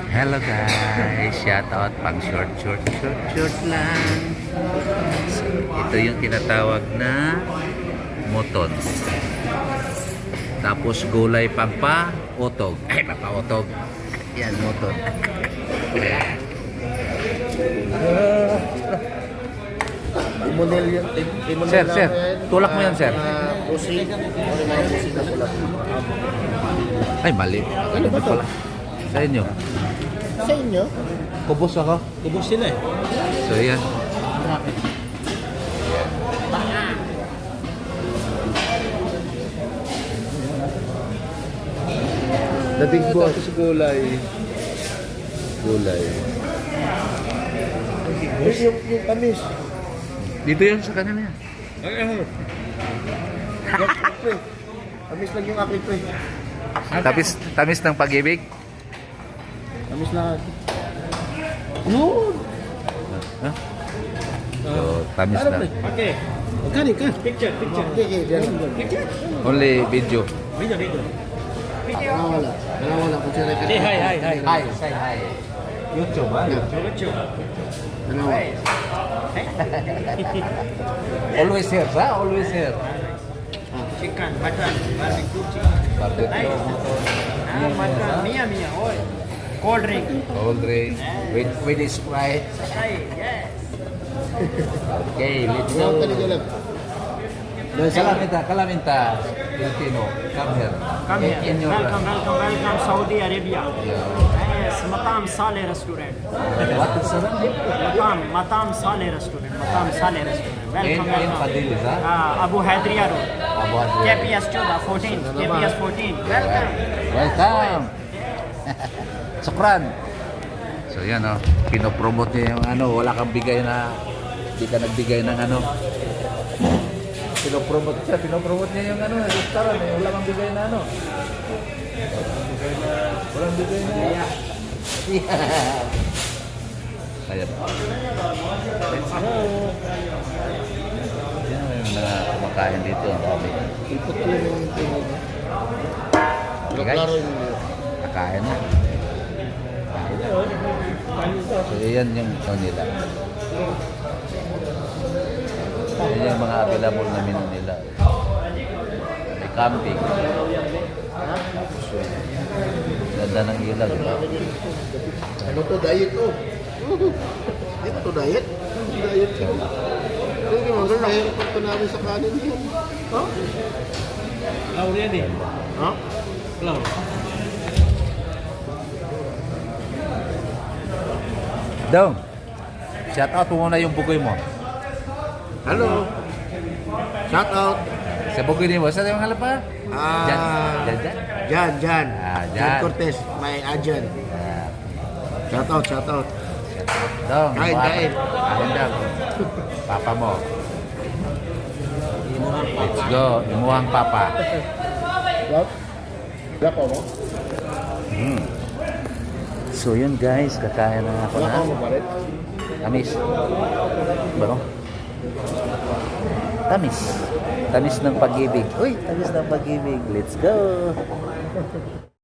Hello guys, shout out pang short lang. So, ito yung tinatawag na motons. Tapos gulay pampa-utog. Ay, pampa-utog. Yan, moton. Sir, tulak mo yan, sir. Ay, mali. Ano ba ito? Sa inyo. Sa inyo? Kubos ako. Kubos sila eh. So, yan. The big boss. Tapos gulay. Gulay. Yung tamis. Dito yun sa kanila yan. Tamis lang yung akin pre. Tamis ng pag-ibig. Tamis lang. No! Huh? So, tamis na. Okay. Magkani ka? Picture. Picture. Only video. Video. Nawala. Kung sila ka. Hi, say hi. YouTube, ha? YouTube. Always here, ha? Always here. Chicken, mutton, barbecue chicken. Barbecue. Mutton, Mia, oil. Cold drink. Cold drink. With Sprite. Right, yes. Okay, let's go. Calamita, Filipino. Come here. Come here. In your Welcome, Saudi Arabia. Yeah. Yes, Matam Saleh restaurant. What is the name? Matam Saleh restaurant. In Padilla, ha? Abu Hadriya Road. Abu Hadriya. KPS 14. Welcome. Sukran. So yan oh, pinopromote niya yung ano, wala kang bigay na, hindi ka nagbigay ng ano. Pinopromote niya yung ano, restaurant eh, wala kang bigay na ano. Walang bigay na. Yeah. Ayan. Let's go. Yan yung mga kumakain dito. Ang dami. Ipot ko yung tingin. Okay guys, kakain na. So yan yung ano nila. Yan yung mga available na menu nila. May camping. Tapos yun. Ganda ng ilaw. Diba? Ano to? Diet to? Di ba to diet? Diet to. Hindi mo, mahirap pa namin sa kanin yun. Ha? Flour yan eh. Ha? Flour. Dong, shout out mo muna yung bukoy mo. Hello. Shout out. Sa bukoy mo, saan yung halapa? Jan. Jan. Ah, Jan. Jan Cortez, may agent. Shout out. Dong, Kain. Kain daw. Papa mo. Let's go. Imuhang papa. Wala pa mo? So yun guys, kakain na ako na. Tamis. Baro? Tamis ng pag-ibig. Uy, tamis ng pag-ibig. Let's go.